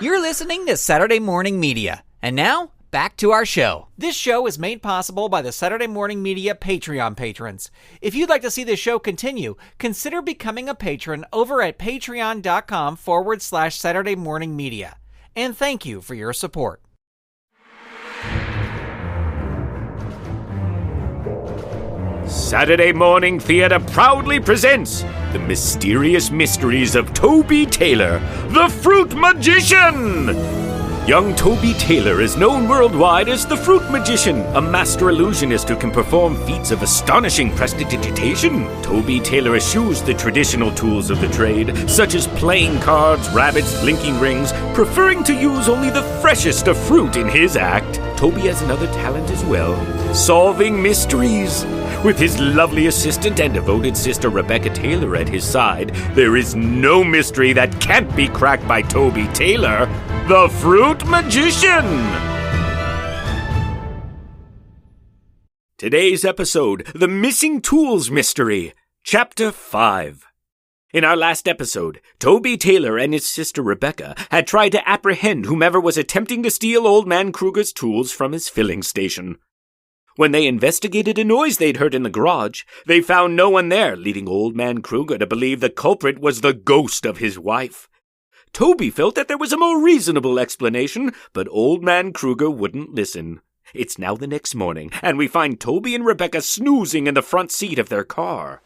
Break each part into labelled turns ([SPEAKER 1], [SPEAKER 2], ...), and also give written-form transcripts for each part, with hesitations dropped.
[SPEAKER 1] You're listening to Saturday Morning Media. And now, back to our show. This show is made possible by the Saturday Morning Media Patreon patrons. If you'd like to see this show continue, consider becoming a patron over at patreon.com/Saturday Morning Media. And thank you for your support.
[SPEAKER 2] Saturday Morning Theater proudly presents The Mysterious Mysteries of Toby Taylor, the Fruit Magician! Young Toby Taylor is known worldwide as the Fruit Magician, a master illusionist who can perform feats of astonishing prestidigitation. Toby Taylor eschews the traditional tools of the trade, such as playing cards, rabbits, blinking rings, preferring to use only the freshest of fruit in his act. Toby has another talent as well, solving mysteries. With his lovely assistant and devoted sister Rebecca Taylor at his side, there is no mystery that can't be cracked by Toby Taylor, the Fruit Magician! Today's episode, The Missing Tools Mystery, Chapter 5. In our last episode, Toby Taylor and his sister Rebecca had tried to apprehend whomever was attempting to steal Old Man Kruger's tools from his filling station. When they investigated a noise they'd heard in the garage, they found no one there, leading Old Man Kruger to believe the culprit was the ghost of his wife. Toby felt that there was a more reasonable explanation, but Old Man Kruger wouldn't listen. It's now the next morning, and we find Toby and Rebecca snoozing in the front seat of their car.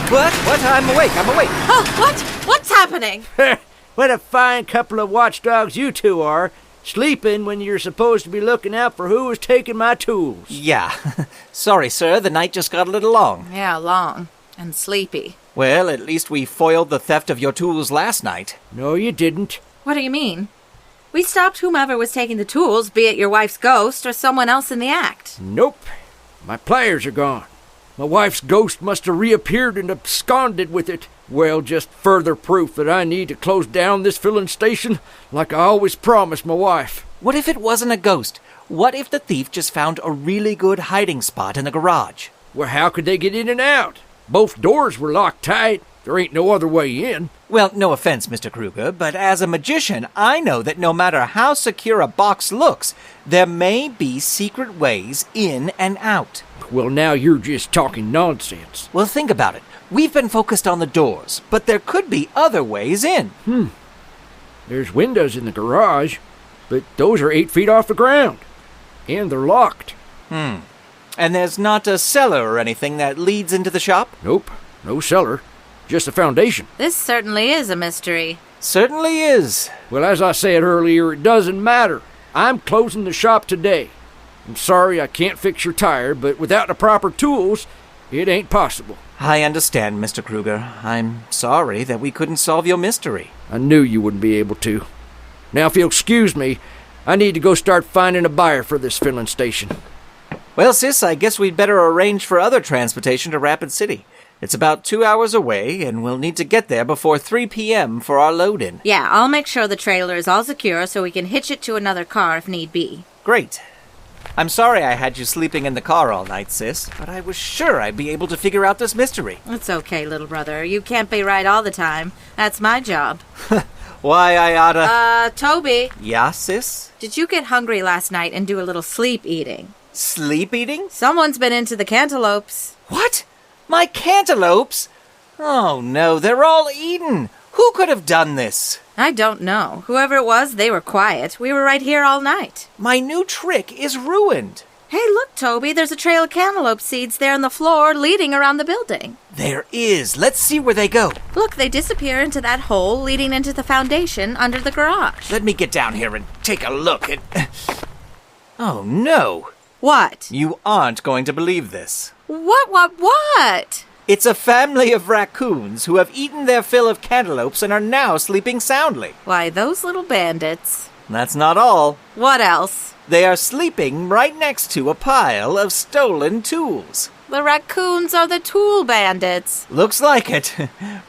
[SPEAKER 1] What? I'm awake.
[SPEAKER 3] Oh, what? What's happening?
[SPEAKER 4] What a fine couple of watchdogs you two are, sleeping when you're supposed to be looking out for who is taking my tools.
[SPEAKER 1] Yeah. Sorry, sir, the night just got a little long.
[SPEAKER 3] Yeah, long. And sleepy.
[SPEAKER 1] Well, at least we foiled the theft of your tools last night.
[SPEAKER 4] No, you didn't.
[SPEAKER 3] What do you mean? We stopped whomever was taking the tools, be it your wife's ghost or someone else in the act.
[SPEAKER 4] Nope. My pliers are gone. My wife's ghost must have reappeared and absconded with it. Well, just further proof that I need to close down this filling station like I always promised my wife.
[SPEAKER 1] What if it wasn't a ghost? What if the thief just found a really good hiding spot in the garage?
[SPEAKER 4] Well, how could they get in and out? Both doors were locked tight. There ain't no other way in.
[SPEAKER 1] Well, no offense, Mr. Kruger, but as a magician, I know that no matter how secure a box looks, there may be secret ways in and out.
[SPEAKER 4] Well, now you're just talking nonsense.
[SPEAKER 1] Well, think about it. We've been focused on the doors, but there could be other ways in.
[SPEAKER 4] There's windows in the garage, but those are 8 feet off the ground. And they're locked.
[SPEAKER 1] And there's not a cellar or anything that leads into the shop?
[SPEAKER 4] Nope, no cellar. Just a foundation.
[SPEAKER 3] This certainly is a mystery.
[SPEAKER 1] Certainly is.
[SPEAKER 4] Well, as I said earlier, it doesn't matter. I'm closing the shop today. I'm sorry I can't fix your tire, but without the proper tools, it ain't possible.
[SPEAKER 1] I understand, Mr. Kruger. I'm sorry that we couldn't solve your mystery.
[SPEAKER 4] I knew you wouldn't be able to. Now, if you'll excuse me, I need to go start finding a buyer for this filling station.
[SPEAKER 1] Well, sis, I guess we'd better arrange for other transportation to Rapid City. It's about 2 hours away, and we'll need to get there before 3 p.m. for our load-in.
[SPEAKER 3] Yeah, I'll make sure the trailer is all secure so we can hitch it to another car if need be.
[SPEAKER 1] Great. I'm sorry I had you sleeping in the car all night, sis, but I was sure I'd be able to figure out this mystery.
[SPEAKER 3] It's okay, little brother. You can't be right all the time. That's my job.
[SPEAKER 1] Why, I oughta...
[SPEAKER 3] Toby.
[SPEAKER 1] Yeah, sis?
[SPEAKER 3] Did you get hungry last night and do a little sleep eating?
[SPEAKER 1] Sleep eating?
[SPEAKER 3] Someone's been into the cantaloupes.
[SPEAKER 1] What? My cantaloupes? Oh, no, they're all eaten. Who could have done this?
[SPEAKER 3] I don't know. Whoever it was, they were quiet. We were right here all night.
[SPEAKER 1] My new trick is ruined.
[SPEAKER 3] Hey, look, Toby, there's a trail of cantaloupe seeds there on the floor leading around the building.
[SPEAKER 1] There is. Let's see where they go.
[SPEAKER 3] Look, they disappear into that hole leading into the foundation under the garage.
[SPEAKER 1] Let me get down here and take a look at... Oh, no.
[SPEAKER 3] What?
[SPEAKER 1] You aren't going to believe this.
[SPEAKER 3] What?
[SPEAKER 1] It's a family of raccoons who have eaten their fill of cantaloupes and are now sleeping soundly.
[SPEAKER 3] Why, those little bandits.
[SPEAKER 1] That's not all.
[SPEAKER 3] What else?
[SPEAKER 1] They are sleeping right next to a pile of stolen tools.
[SPEAKER 3] The raccoons are the tool bandits.
[SPEAKER 1] Looks like it.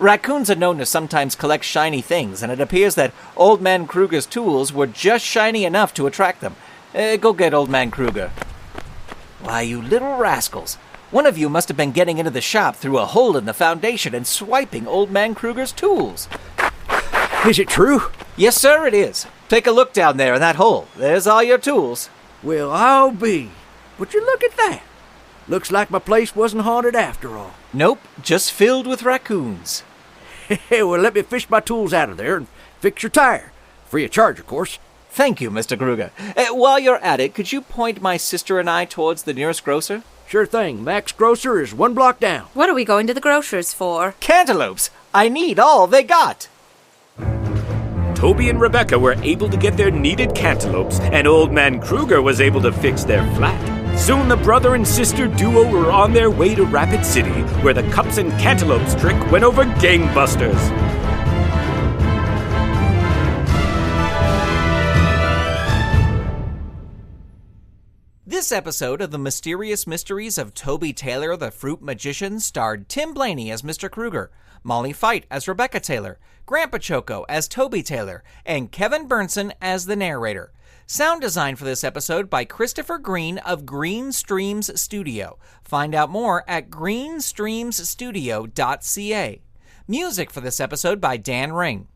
[SPEAKER 1] Raccoons are known to sometimes collect shiny things, and it appears that Old Man Kruger's tools were just shiny enough to attract them. Go get Old Man Kruger. Why, you little rascals. One of you must have been getting into the shop through a hole in the foundation and swiping Old Man Kruger's tools.
[SPEAKER 4] Is it true?
[SPEAKER 1] Yes, sir, it is. Take a look down there in that hole. There's all your tools.
[SPEAKER 4] Well, I'll be. Would you look at that? Looks like my place wasn't haunted after all.
[SPEAKER 1] Nope, just filled with raccoons.
[SPEAKER 4] Well, let me fish my tools out of there and fix your tire. Free of charge, of course.
[SPEAKER 1] Thank you, Mr. Kruger. While you're at it, could you point my sister and I towards the nearest grocer?
[SPEAKER 4] Sure thing. Max Grocer is 1 block down.
[SPEAKER 3] What are we going to the grocer's for?
[SPEAKER 1] Cantaloupes! I need all they got!
[SPEAKER 2] Toby and Rebecca were able to get their needed cantaloupes, and Old Man Kruger was able to fix their flat. Soon the brother and sister duo were on their way to Rapid City, where the cups and cantaloupes trick went over gangbusters.
[SPEAKER 1] This episode of The Mysterious Mysteries of Toby Taylor, the Fruit Magician, starred Tim Blaney as Mr. Kruger, Molly Fite as Rebecca Taylor, Grant Baciocco as Toby Taylor, and Kevin Berntson as the narrator. Sound design for this episode by Christopher Green of Green Streams Studio. Find out more at greenstreamsstudio.ca. Music for this episode by Dan Ring.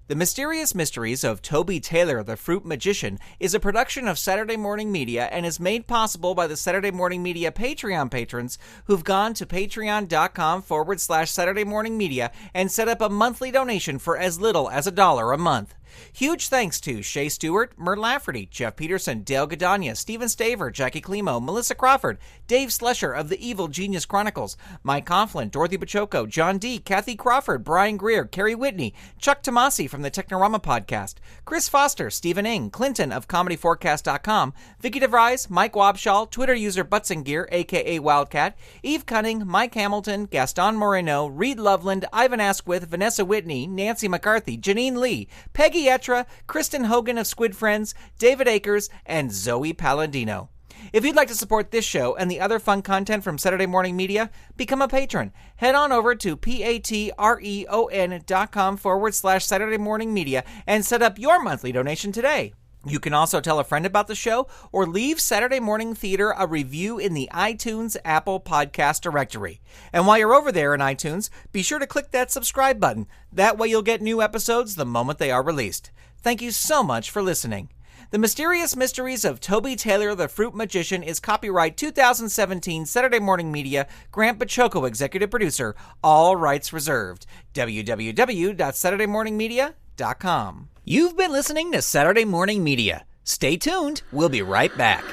[SPEAKER 1] The Mysterious Mysteries of Toby Taylor, the Fruit Magician, is a production of Saturday Morning Media and is made possible by the Saturday Morning Media Patreon patrons who've gone to patreon.com/Saturday Morning Media and set up a monthly donation for as little as $1 a month. Huge thanks to Shay Stewart, Mert Lafferty, Jeff Peterson, Dale Gadania, Stephen Staver, Jackie Climo, Melissa Crawford, Dave Slesher of the Evil Genius Chronicles, Mike Coughlin, Dorothy Baciocco, John D., Kathy Crawford, Brian Greer, Kerry Whitney, Chuck Tomasi from the Technorama Podcast, Chris Foster, Stephen Ing, Clinton of ComedyForecast.com, Vicky DeVries, Mike Wabshall, Twitter user Butzengear, a.k.a. Wildcat, Eve Cunning, Mike Hamilton, Gaston Moreno, Reed Loveland, Ivan Asquith, Vanessa Whitney, Nancy McCarthy, Janine Lee, Peggy Etra, Kristen Hogan of Squid Friends, David Akers, and Zoe Palladino. If you'd like to support this show and the other fun content from Saturday Morning Media, become a patron. Head on over to patreon.com/Saturday Morning Media and set up your monthly donation today. You can also tell a friend about the show or leave Saturday Morning Theater a review in the iTunes Apple Podcast directory. And while you're over there in iTunes, be sure to click that subscribe button. That way you'll get new episodes the moment they are released. Thank you so much for listening. The Mysterious Mysteries of Toby Taylor, the Fruit Magician is copyright 2017 Saturday Morning Media, Grant Baciocco, executive producer, all rights reserved. www.SaturdayMorningMedia.com. You've been listening to Saturday Morning Media. Stay tuned. We'll be right back.